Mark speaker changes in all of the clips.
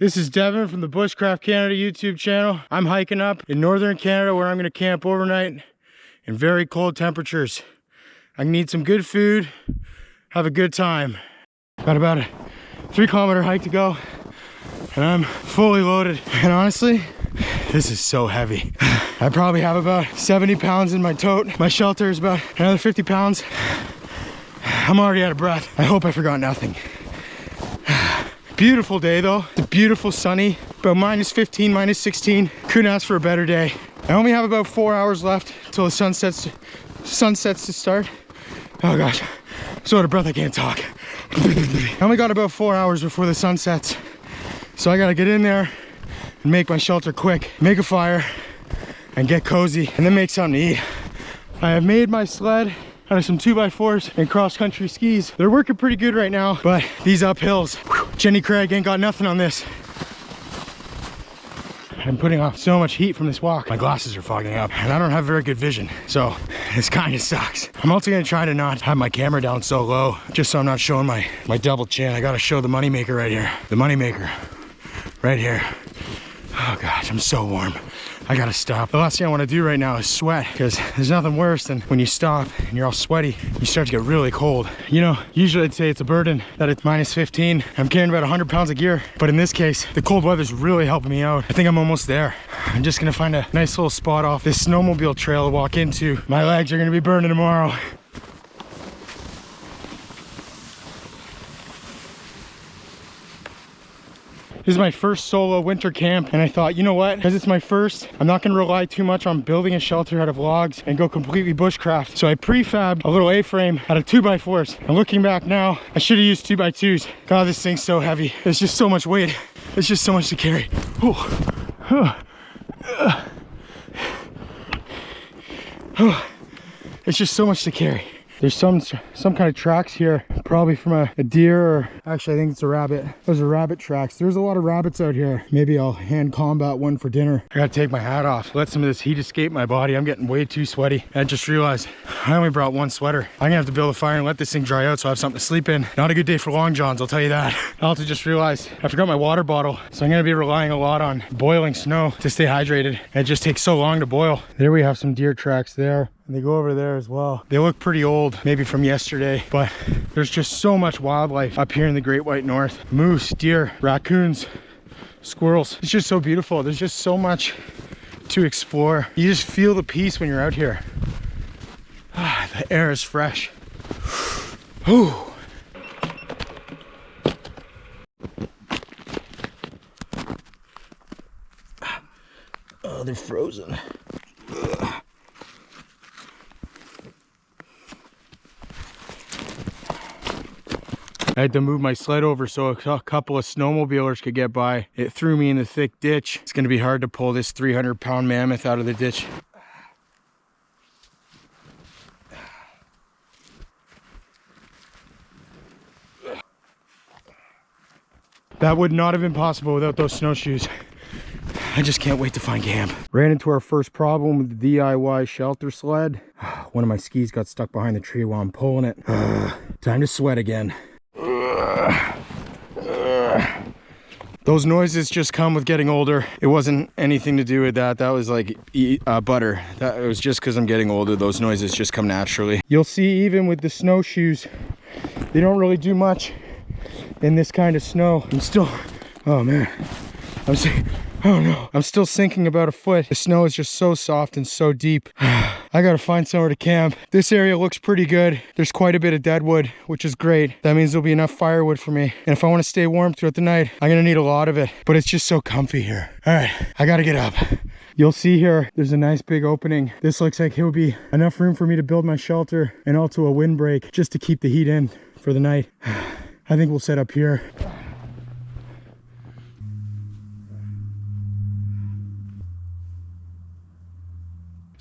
Speaker 1: This is Devin from the Bushcraft Canada YouTube channel. I'm hiking up in northern Canada where I'm gonna camp overnight in very cold temperatures. I need some good food, have a good time. Got about a 3-kilometer hike to go and I'm fully loaded. And honestly, this is so heavy. I probably have about 70 pounds in my tote. My shelter is about another 50 pounds. I'm already out of breath. I hope I forgot nothing. Beautiful day though. It's beautiful, sunny, about minus 15, minus 16. Couldn't ask for a better day. I only have about 4 hours left until the sun sets to start. Oh gosh, I'm so out of breath I can't talk. I only got about 4 hours before the sun sets. So I gotta get in there and make my shelter quick, make a fire and get cozy and then make something to eat. I have made my sled out of some 2x4s and cross-country skis. They're working pretty good right now, but these uphills, whew, Jenny Craig ain't got nothing on this. I'm putting off so much heat from this walk. My glasses are fogging up and I don't have very good vision, so this kind of sucks. I'm also gonna try to not have my camera down so low, just so I'm not showing my double chin. I gotta show the moneymaker right here. The moneymaker right here. Oh gosh, I'm so warm. I gotta stop. The last thing I want to do right now is sweat, because there's nothing worse than when you stop and you're all sweaty, you start to get really cold. You know, usually I'd say it's a burden that it's minus 15. I'm carrying about 100 pounds of gear, but in this case, the cold weather's really helping me out. I think I'm almost there. I'm just gonna find a nice little spot off this snowmobile trail to walk into. My legs are gonna be burning tomorrow. This is my first solo winter camp, and I thought, you know what, because it's my first, I'm not going to rely too much on building a shelter out of logs and go completely bushcraft. So I prefabbed a little A-frame out of 2x4s. And looking back now, I should have used 2x2s. God, this thing's so heavy. It's just so much weight. It's just so much to carry. It's just so much to carry. There's some kind of tracks here, probably from a deer, or actually I think it's a rabbit. Those are rabbit tracks. There's a lot of rabbits out here. Maybe I'll hand combat one for dinner. I gotta take my hat off, let some of this heat escape my body. I'm getting way too sweaty. I just realized I only brought one sweater. I'm gonna have to build a fire and let this thing dry out so I have something to sleep in. Not a good day for long johns, I'll tell you that. I also just realized I forgot my water bottle, so I'm gonna be relying a lot on boiling snow to stay hydrated. And it just takes so long to boil. There we have some deer tracks there. And they go over there as well. They look pretty old, maybe from yesterday, but there's just so much wildlife up here in the Great White North. Moose, deer, raccoons, squirrels. It's just so beautiful. There's just so much to explore. You just feel the peace when you're out here. The air is fresh. Whew. Oh, they're frozen. I had to move my sled over so a couple of snowmobilers could get by. It threw me in the thick ditch. It's gonna be hard to pull this 300-pound mammoth out of the ditch. That would not have been possible without those snowshoes. I just can't wait to find camp. Ran into our first problem with the DIY shelter sled. One of my skis got stuck behind the tree while I'm pulling it. Time to sweat again. Those noises just come with getting older. It wasn't anything to do with that. That was like butter. It was just because I'm getting older. Those noises just come naturally. You'll see even with the snowshoes, they don't really do much in this kind of snow. I'm still, oh man, oh no, I'm still sinking about a foot. The snow is just so soft and so deep. I gotta find somewhere to camp. This area looks pretty good. There's quite a bit of deadwood, which is great. That means there'll be enough firewood for me. And if I want to stay warm throughout the night, I'm gonna need a lot of it. But it's just so comfy here. All right, I gotta get up. You'll see here, there's a nice big opening. This looks like it would be enough room for me to build my shelter and also a windbreak just to keep the heat in for the night. I think we'll set up here.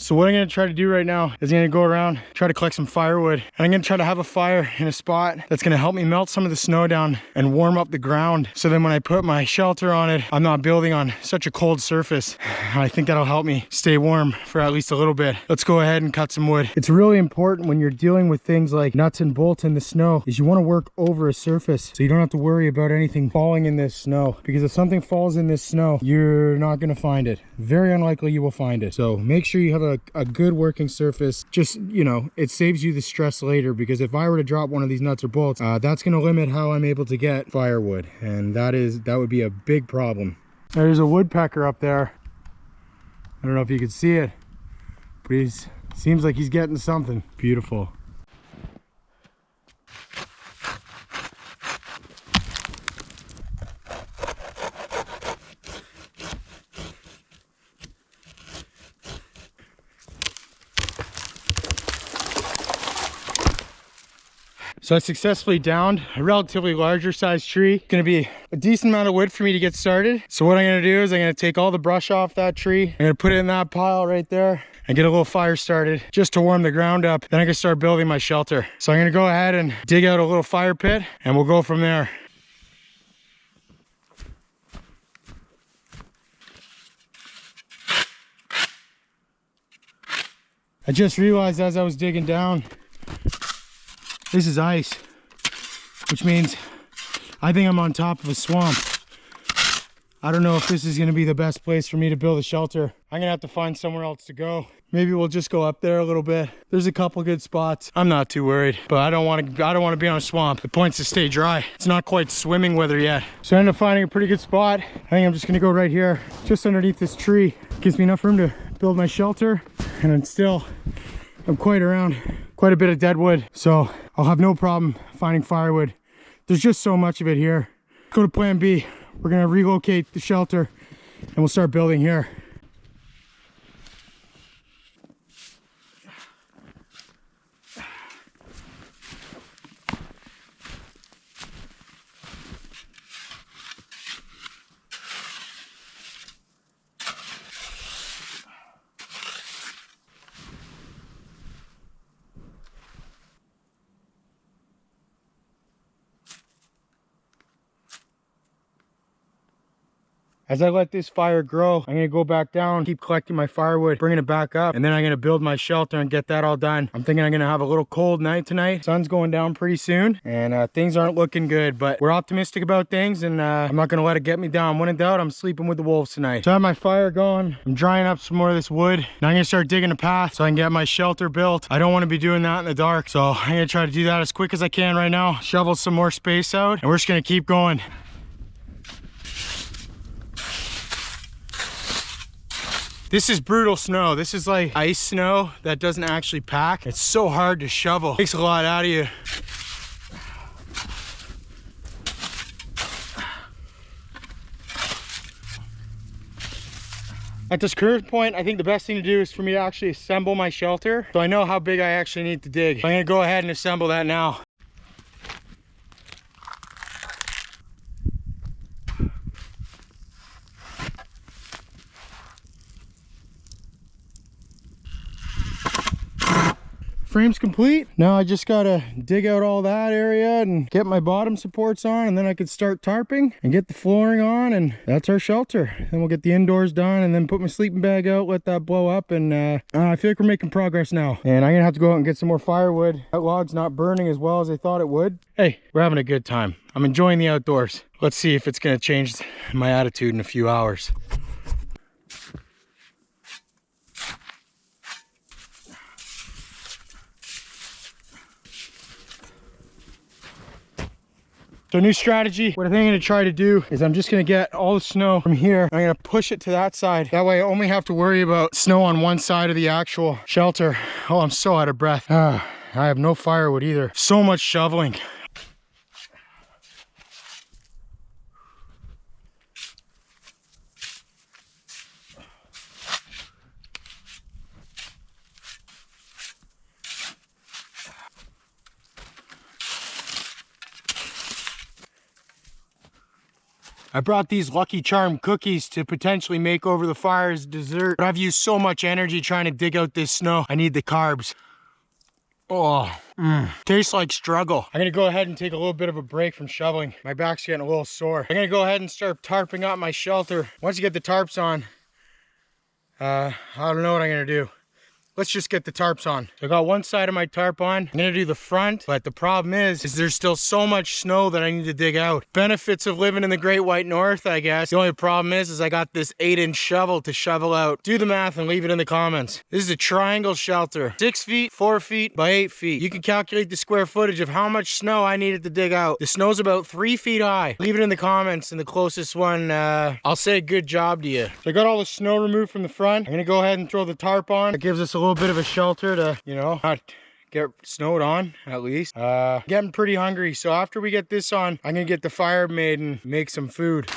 Speaker 1: So what I'm gonna try to do right now is I'm gonna go around, try to collect some firewood. And I'm gonna try to have a fire in a spot that's gonna help me melt some of the snow down and warm up the ground. So then when I put my shelter on it, I'm not building on such a cold surface. I think that'll help me stay warm for at least a little bit. Let's go ahead and cut some wood. It's really important when you're dealing with things like nuts and bolts in the snow is you wanna work over a surface so you don't have to worry about anything falling in this snow. Because if something falls in this snow, you're not gonna find it. Very unlikely you will find it. So make sure you have a good working surface. Just, you know, it saves you the stress later, because if I were to drop one of these nuts or bolts, that's gonna limit how I'm able to get firewood. And that would be a big problem. There's a woodpecker up there. I don't know if you can see it, but seems like he's getting something. Beautiful. So I successfully downed a relatively larger sized tree. Gonna be a decent amount of wood for me to get started. So what I'm gonna do is I'm gonna take all the brush off that tree. I'm gonna put it in that pile right there and get a little fire started just to warm the ground up. Then I can start building my shelter. So I'm gonna go ahead and dig out a little fire pit and we'll go from there. I just realized as I was digging down, this is ice, which means I think I'm on top of a swamp. I don't know if this is gonna be the best place for me to build a shelter. I'm gonna have to find somewhere else to go. Maybe we'll just go up there a little bit. There's a couple good spots. I'm not too worried, but I don't want to be on a swamp. The point's to stay dry. It's not quite swimming weather yet. So I ended up finding a pretty good spot. I think I'm just gonna go right here, just underneath this tree. Gives me enough room to build my shelter, and I'm quite a bit of dead wood, so I'll have no problem finding firewood. There's just so much of it here. Go to plan B. We're gonna relocate the shelter and we'll start building here. As I let this fire grow, I'm gonna go back down, keep collecting my firewood, bringing it back up, and then I'm gonna build my shelter and get that all done. I'm thinking I'm gonna have a little cold night tonight. Sun's going down pretty soon, and things aren't looking good, but we're optimistic about things, and I'm not gonna let it get me down. When in doubt, I'm sleeping with the wolves tonight. So I have my fire going. I'm drying up some more of this wood. Now I'm gonna start digging a path so I can get my shelter built. I don't wanna be doing that in the dark, so I'm gonna try to do that as quick as I can right now. Shovel some more space out, and we're just gonna keep going. This is brutal snow. This is like ice snow that doesn't actually pack. It's so hard to shovel. It takes a lot out of you. At this current point, I think the best thing to do is for me to actually assemble my shelter, so I know how big I actually need to dig. I'm gonna go ahead and assemble that now. Frame's complete. Now I just gotta dig out all that area and get my bottom supports on, and then I could start tarping and get the flooring on, and that's our shelter. Then we'll get the indoors done and then put my sleeping bag out, let that blow up, and I feel like we're making progress now. And I'm gonna have to go out and get some more firewood. That log's not burning as well as I thought it would. Hey, we're having a good time. I'm enjoying the outdoors. Let's see if it's gonna change my attitude in a few hours. So new strategy, what I think I'm gonna try to do is I'm just gonna get all the snow from here. I'm gonna push it to that side. That way I only have to worry about snow on one side of the actual shelter. Oh, I'm so out of breath. I have no firewood either. So much shoveling. I brought these Lucky Charm cookies to potentially make over the fire as dessert, but I've used so much energy trying to dig out this snow. I need the carbs. Oh, tastes like struggle. I'm gonna go ahead and take a little bit of a break from shoveling. My back's getting a little sore. I'm gonna go ahead and start tarping up my shelter. Once you get the tarps on, I don't know what I'm gonna do. Let's just get the tarps on. So I got one side of my tarp on. I'm gonna do the front, but the problem is there's still so much snow that I need to dig out. Benefits of living in the Great White North, I guess. The only problem is I got this 8-inch shovel to shovel out. Do the math and leave it in the comments. This is a triangle shelter. 6 feet, 4 feet by 8 feet. You can calculate the square footage of how much snow I needed to dig out. The snow's about 3 feet high. Leave it in the comments, and the closest one, I'll say good job to you. So I got all the snow removed from the front. I'm gonna go ahead and throw the tarp on. It gives us a little bit of a shelter to, you know, not get snowed on, at least. Getting pretty hungry, so after we get this on, I'm gonna get the fire made and make some food.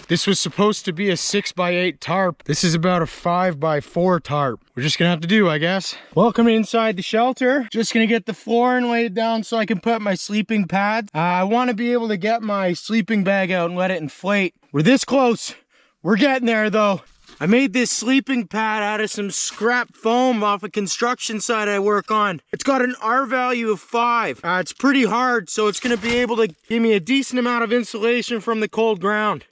Speaker 1: This was supposed to be a 6x8 tarp. This is about a 5x4 tarp. We're just gonna have to do, I guess. Welcome inside the shelter. Just gonna get the flooring laid down so I can put my sleeping pads. I wanna be able to get my sleeping bag out and let it inflate. We're this close. We're getting there though. I made this sleeping pad out of some scrap foam off a construction site I work on. It's got an R value of 5. It's pretty hard, so it's gonna be able to give me a decent amount of insulation from the cold ground.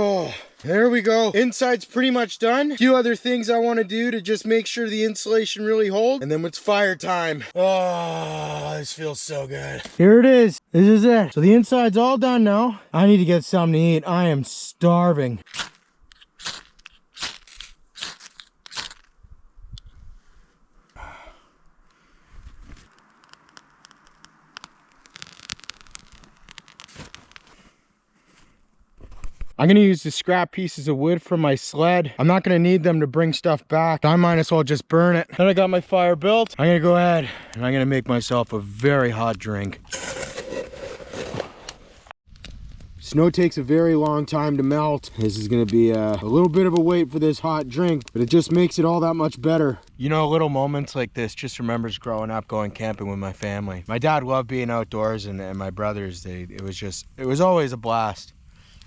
Speaker 1: Oh, there we go. Inside's pretty much done. A few other things I want to do to just make sure the insulation really holds. And then it's fire time. Oh, this feels so good. Here it is. This is it. So the inside's all done now. I need to get something to eat. I am starving. I'm gonna use the scrap pieces of wood from my sled. I'm not gonna need them to bring stuff back. I might as well just burn it. Then I got my fire built. I'm gonna go ahead and I'm gonna make myself a very hot drink. Snow takes a very long time to melt. This is gonna be a little bit of a wait for this hot drink, but it just makes it all that much better. You know, little moments like this just remembers growing up going camping with my family. My dad loved being outdoors, and my brothers, it was always a blast.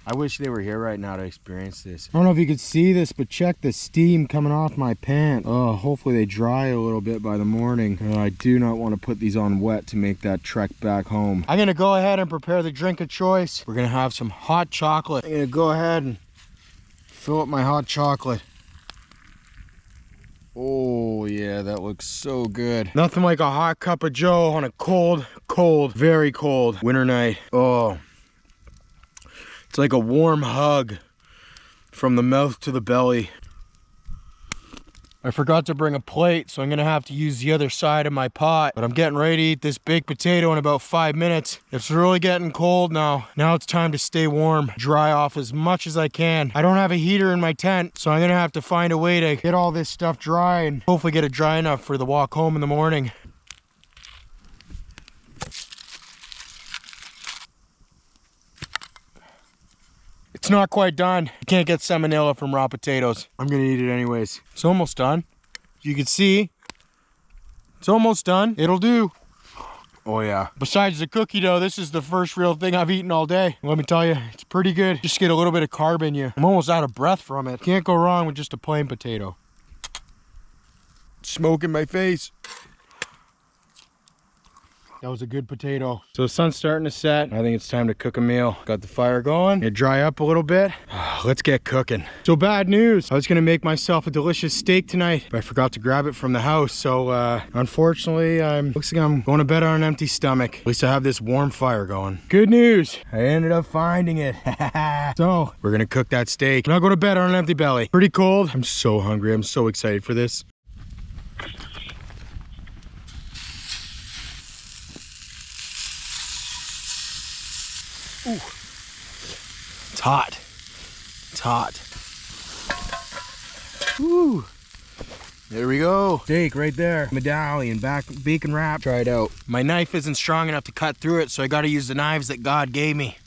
Speaker 1: I wish they were here right now to experience this. I don't know if you could see this, but check the steam coming off my pants. Oh, hopefully they dry a little bit by the morning. I do not want to put these on wet to make that trek back home. I'm gonna go ahead and prepare the drink of choice. We're gonna have some hot chocolate. I'm gonna go ahead and fill up my hot chocolate. Oh yeah, that looks so good. Nothing like a hot cup of joe on a cold, very cold winter night. Oh. It's like a warm hug from the mouth to the belly. I forgot to bring a plate, so I'm gonna have to use the other side of my pot. But I'm getting ready to eat this baked potato in about 5 minutes. It's really getting cold now. Now it's time to stay warm, dry off as much as I can. I don't have a heater in my tent, so I'm gonna have to find a way to get all this stuff dry and hopefully get it dry enough for the walk home in the morning. It's not quite done. You can't get salmonella from raw potatoes. I'm gonna eat it anyways. It's almost done. You can see, it's almost done. It'll do. Oh yeah. Besides the cookie dough, this is the first real thing I've eaten all day. Let me tell you, it's pretty good. Just get a little bit of carb in you. I'm almost out of breath from it. Can't go wrong with just a plain potato. Smoke in my face. That was a good potato. So the sun's starting to set. I think it's time to cook a meal. Got the fire going. It dry up a little bit. Let's get cooking. So bad news. I was gonna make myself a delicious steak tonight, but I forgot to grab it from the house. So unfortunately, looks like I'm going to bed on an empty stomach. At least I have this warm fire going. Good news. I ended up finding it. So we're gonna cook that steak. And I'll go to bed on an empty belly. Pretty cold. I'm so hungry. I'm so excited for this. Ooh. It's hot. It's hot. Ooh. There we go. Steak right there. Medallion, back bacon wrap. Try it out. My knife isn't strong enough to cut through it, so I gotta use the knives that God gave me.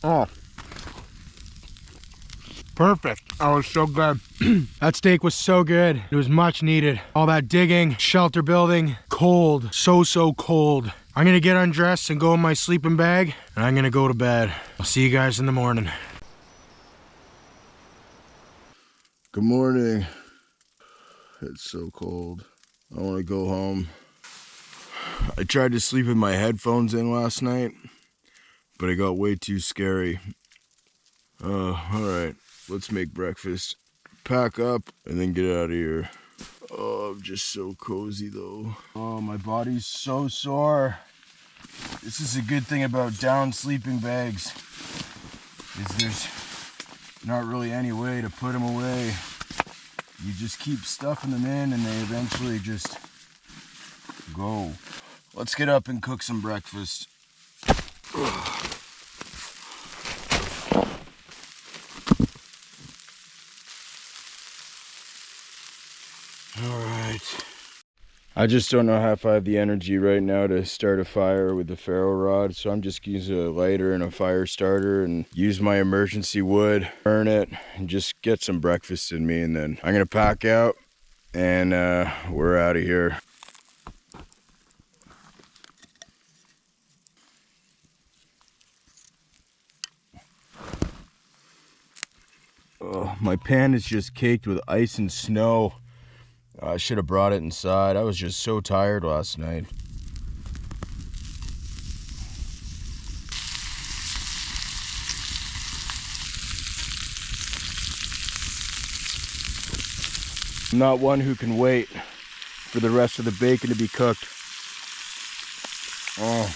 Speaker 1: Oh. Perfect. That was so good. That steak was so good. It was much needed. All that digging, shelter building, cold, so cold. I'm gonna get undressed and go in my sleeping bag, and I'm gonna go to bed. I'll see you guys in the morning.
Speaker 2: Good morning. It's so cold. I want to go home. I tried to sleep with my headphones in last night, but it got way too scary. Alright, let's make breakfast, pack up, and then get out of here. Oh, I'm just so cozy though. Oh, my body's so sore. This is a good thing about down sleeping bags, is there's not really any way to put them away. You just keep stuffing them in and they eventually just go. Let's get up and cook some breakfast. Alright. I just don't know if I have the energy right now to start a fire with the ferro rod, so I'm just using a lighter and a fire starter and use my emergency wood, burn it, and just get some breakfast in me, and then I'm gonna pack out and we're out of here. Oh, my pan is just caked with ice and snow. I should have brought it inside. I was just so tired last night. I'm not one who can wait for the rest of the bacon to be cooked. Oh,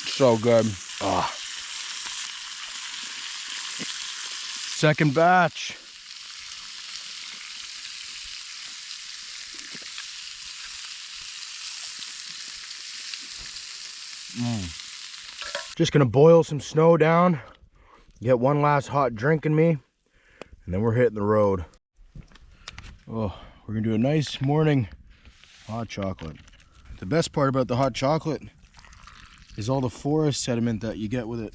Speaker 2: so good. Oh. Second batch.
Speaker 1: Just gonna boil some snow down, get one last hot drink in me, and then we're hitting the road. Oh, we're gonna do a nice morning hot chocolate. The best part about the hot chocolate is all the forest sediment that you get with it.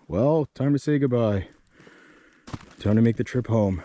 Speaker 1: Well, time to say goodbye. Time to make the trip home.